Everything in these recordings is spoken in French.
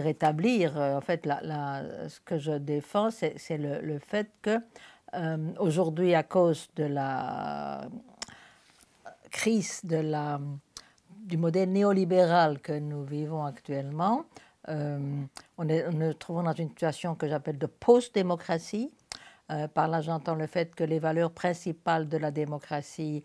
rétablir, en fait, ce que je défends, c'est le fait que aujourd'hui, à cause de la crise du modèle néolibéral que nous vivons actuellement, on nous trouvons dans une situation que j'appelle de post-démocratie. Par là, j'entends le fait que les valeurs principales de la démocratie,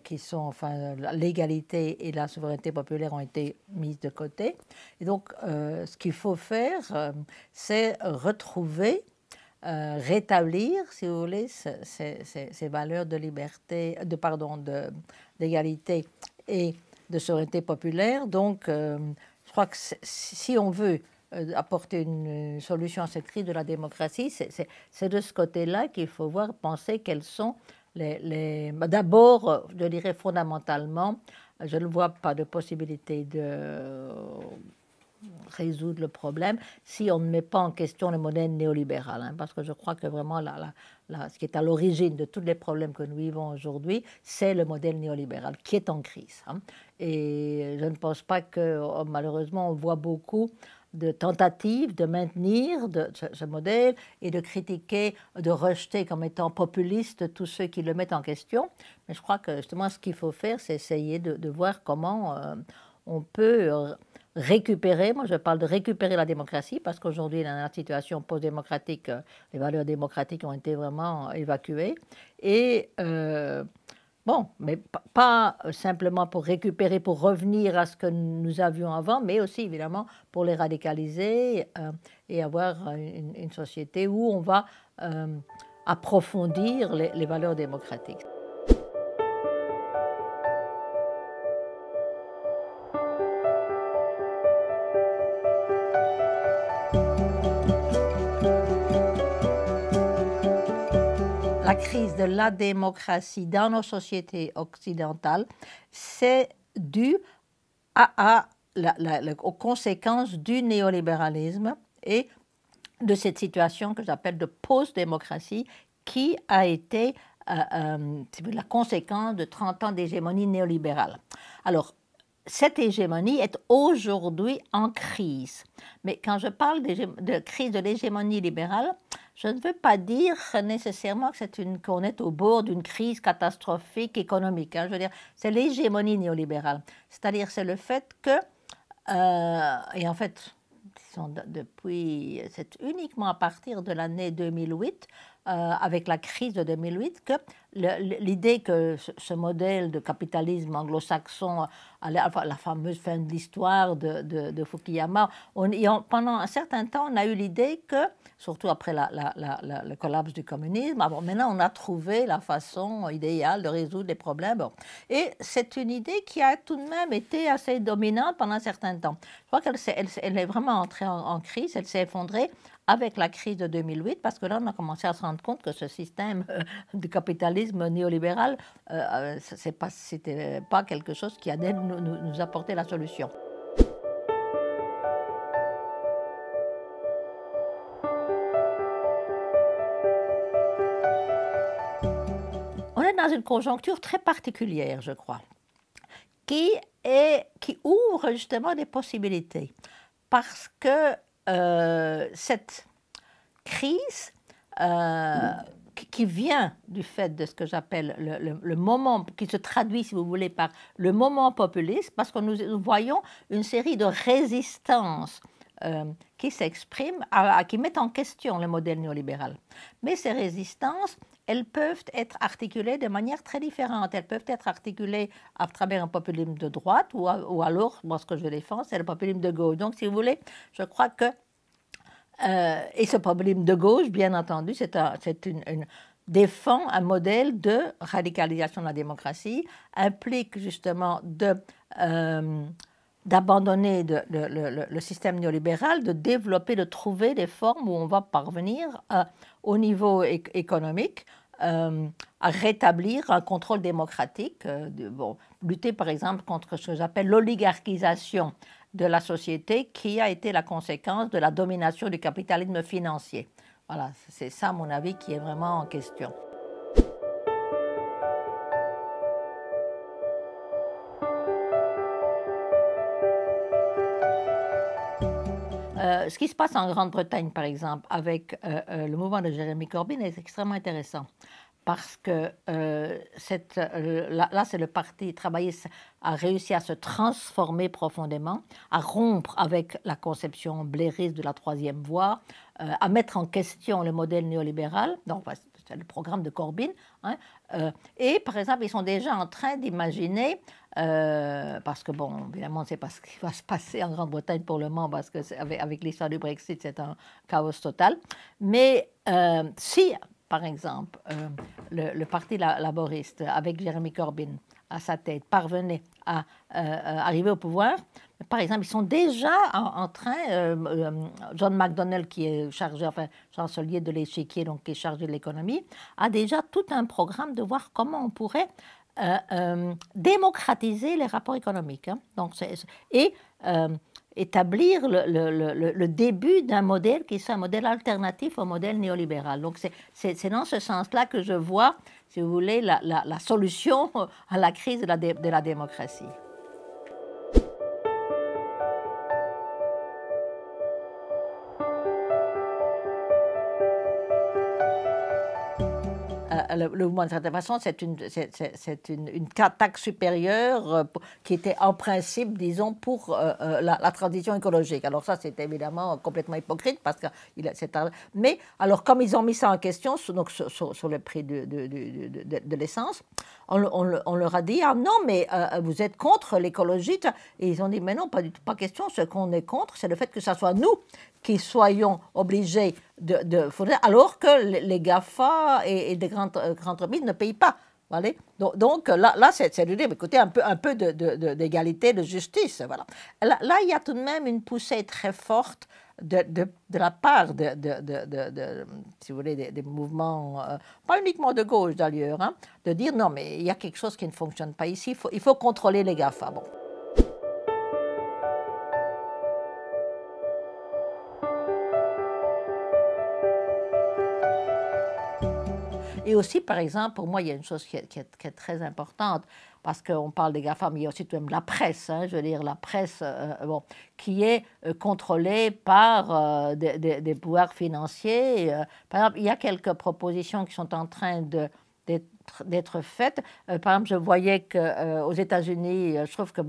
qui sont enfin l'égalité et la souveraineté populaire, ont été mises de côté. Et donc, ce qu'il faut faire, c'est retrouver, rétablir, si vous voulez, ces valeurs de liberté, d'égalité et de souveraineté populaire. Donc, je crois que si on veut apporter une solution à cette crise de la démocratie, c'est de ce côté-là qu'il faut voir, penser quels sont d'abord, je dirais fondamentalement, je ne vois pas de possibilité de résoudre le problème si on ne met pas en question le modèle néolibéral, hein, parce que je crois que vraiment ce qui est à l'origine de tous les problèmes que nous vivons aujourd'hui, c'est le modèle néolibéral qui est en crise, hein. Et je ne pense pas que, malheureusement, on voit beaucoup de tentatives de maintenir ce modèle et de critiquer, de rejeter comme étant populiste tous ceux qui le mettent en question. Mais je crois que justement ce qu'il faut faire, c'est essayer de voir comment on peut récupérer, moi je parle de récupérer la démocratie, parce qu'aujourd'hui dans la situation post-démocratique, les valeurs démocratiques ont été vraiment évacuées. Et bon, mais pas simplement pour récupérer, pour revenir à ce que nous avions avant, mais aussi évidemment pour les radicaliser et avoir une société où on va approfondir les valeurs démocratiques. La crise de la démocratie dans nos sociétés occidentales, c'est dû aux conséquences du néolibéralisme et de cette situation que j'appelle de post-démocratie, qui a été la conséquence de 30 ans d'hégémonie néolibérale. Alors, cette hégémonie est aujourd'hui en crise. Mais quand je parle de crise de l'hégémonie libérale, je ne veux pas dire nécessairement qu'on est au bord d'une crise catastrophique économique, hein. Je veux dire, c'est l'hégémonie néolibérale. C'est-à-dire, c'est le fait que, et en fait, c'est uniquement à partir de l'année 2008, avec la crise de 2008, que l'idée que ce modèle de capitalisme anglo-saxon, la fameuse fin de l'histoire de Fukuyama, pendant un certain temps, on a eu l'idée que, surtout après le collapse du communisme, maintenant on a trouvé la façon idéale de résoudre les problèmes. Bon. Et c'est une idée qui a tout de même été assez dominante pendant un certain temps. Je crois qu'elle est vraiment entrée en crise, elle s'est effondrée avec la crise de 2008, parce que là, on a commencé à se rendre compte que ce système de capitalisme néolibéral, c'était pas quelque chose qui allait nous apporter la solution. On est dans une conjoncture très particulière, je crois, qui ouvre justement des possibilités, parce que cette crise qui vient du fait de ce que j'appelle le moment, qui se traduit, si vous voulez, par le moment populiste, parce que nous voyons une série de résistances qui s'expriment, qui mettent en question le modèle néolibéral. Mais ces résistances, elles peuvent être articulées de manière très différente. Elles peuvent être articulées à travers un populisme de droite, ou alors, moi ce que je défends, c'est le populisme de gauche. Donc, si vous voulez, je crois que et ce populisme de gauche, bien entendu, défend un modèle de radicalisation de la démocratie, implique justement d'abandonner le système néolibéral, de développer, de trouver des formes où on va parvenir au niveau économique à rétablir un contrôle démocratique, lutter par exemple contre ce que j'appelle l'oligarchisation de la société, qui a été la conséquence de la domination du capitalisme financier. Voilà, c'est ça, à mon avis, qui est vraiment en question. ce qui se passe en Grande-Bretagne, par exemple, avec le mouvement de Jeremy Corbyn est extrêmement intéressant. Parce que là, c'est le parti travailliste a réussi à se transformer profondément, à rompre avec la conception blairiste de la troisième voie, à mettre en question le modèle néolibéral. Donc, c'est le programme de Corbyn. Hein, et, par exemple, ils sont déjà en train d'imaginer, parce que, bon, évidemment, on ne sait pas ce qui va se passer en Grande-Bretagne pour le moment, parce que avec l'histoire du Brexit, c'est un chaos total. Mais si par exemple, le Parti laboriste, avec Jeremy Corbyn à sa tête, parvenait à arriver au pouvoir, par exemple, ils sont déjà en train, John McDonnell, qui est chargé, enfin, chancelier de l'échiquier, donc qui est chargé de l'économie, a déjà tout un programme de voir comment on pourrait démocratiser les rapports économiques. Hein. Donc, établir le début d'un modèle qui soit un modèle alternatif au modèle néolibéral. Donc c'est dans ce sens-là que je vois, si vous voulez, la solution à la crise de la démocratie. Le mouvement, de certaine façon, c'est une taxe supérieure qui était en principe, disons, pour la transition écologique. Alors ça, c'est évidemment complètement hypocrite, parce que mais alors, comme ils ont mis ça en question, donc sur le prix de l'essence, on leur a dit, ah non, mais vous êtes contre l'écologie. Et ils ont dit, mais non, pas du tout, pas question. Ce qu'on est contre, c'est le fait que ce soit nous qui soyons obligés alors que les GAFA et des grandes entreprises ne payent pas. Voilà. Donc là c'est l'idée, écoutez, un peu d'égalité, de justice. Voilà. Là, il y a tout de même une poussée très forte de la part si vous voulez, des mouvements, pas uniquement de gauche d'ailleurs, hein, de dire non, mais il y a quelque chose qui ne fonctionne pas ici, il faut contrôler les GAFA. Bon. Et aussi, par exemple, pour moi, il y a une chose qui est très importante, parce qu'on parle des GAFA, mais il y a aussi tout de même la presse, hein, je veux dire, la presse qui est contrôlée par des pouvoirs financiers. Par exemple, il y a quelques propositions qui sont en train d'être faites. Par exemple, je voyais qu'aux États-Unis, je trouve que,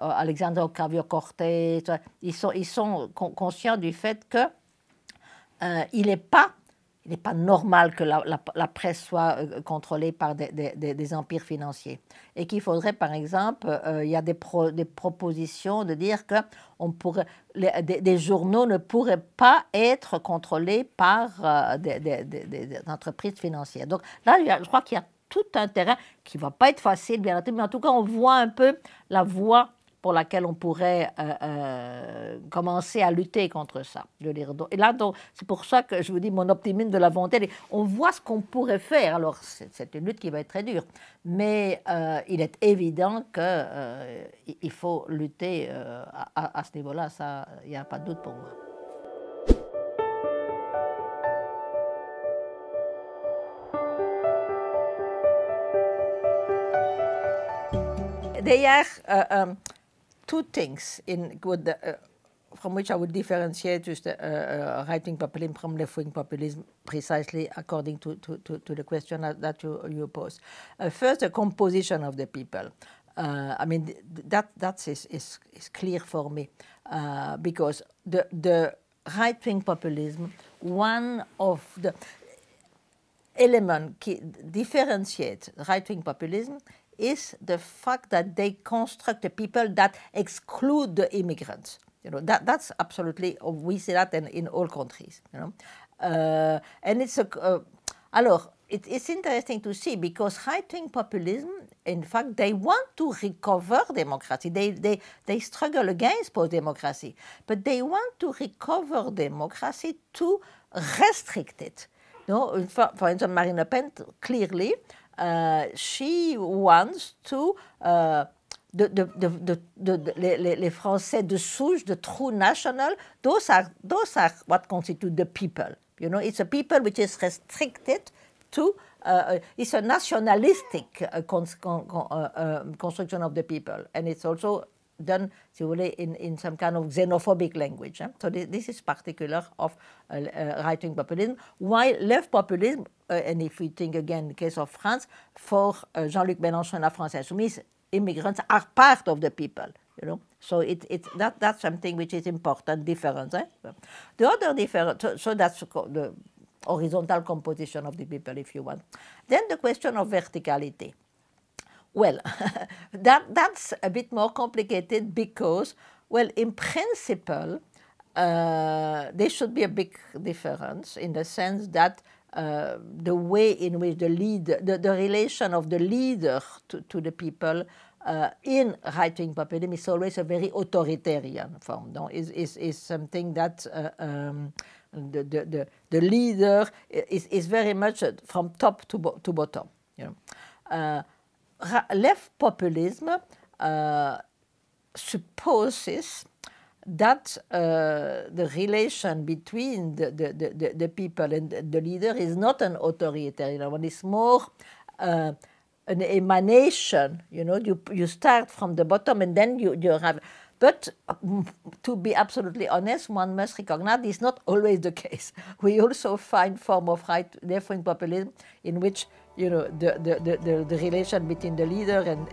Alexandre Ocasio-Cortez, ils sont conscients du fait qu'il n'est pas normal que la presse soit contrôlée par des empires financiers. Et qu'il faudrait, par exemple, il y a des propositions de dire que des journaux ne pourraient pas être contrôlés par des entreprises financières. Donc là, je crois qu'il y a tout un terrain qui ne va pas être facile, bien entendu, mais en tout cas, on voit un peu la voie pour laquelle on pourrait commencer à lutter contre ça. Et là, c'est pour ça que je vous dis mon optimisme de la volonté. On voit ce qu'on pourrait faire. Alors, c'est une lutte qui va être très dure. Mais il est évident qu'il faut lutter à ce niveau-là. Ça, il n'y a pas de doute pour moi. There are two things from which I would differentiate just right-wing populism from left-wing populism, precisely according to the question that you posed. First, the composition of the people. I mean, that is clear for me, because the right-wing populism, one of the elements that differentiate right-wing populism is the fact that they construct the people that exclude the immigrants. You know, that's absolutely, we see that in all countries. You know, and it's alors it's interesting to see, because right-wing populism, in fact, they want to recover democracy. They struggle against post-democracy, but they want to recover democracy to restrict it. You know, for instance, Marine Le Pen clearly. She wants to les Français de souche, the true national, those are what constitute the people. You know, it's a people which is restricted to. It's a nationalistic construction of the people, and it's also done, si vous voulez, in some kind of xenophobic language. So this is particular of right-wing populism. While left populism, and if we think again the case of France, for Jean-Luc Mélenchon and La France Insoumise, immigrants are part of the people. You know, so that's something which is important difference. The other difference, so that's the horizontal composition of the people, if you want. Then the question of verticality. Well, that's a bit more complicated because, well, in principle, there should be a big difference in the sense that the way in which the relation of the leader to the people in right-wing populism is always a very authoritarian form. No? Is something that the leader is very much from top to bottom. You know. Left populism supposes that the relation between the people and the leader is not an authoritarian one. It's more an emanation. You know, you start from the bottom and then you have. But to be absolutely honest, one must recognize this is not always the case. We also find form of left-wing populism in which, you know, the relation between the leader and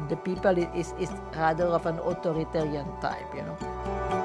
the people is rather of an authoritarian type, you know.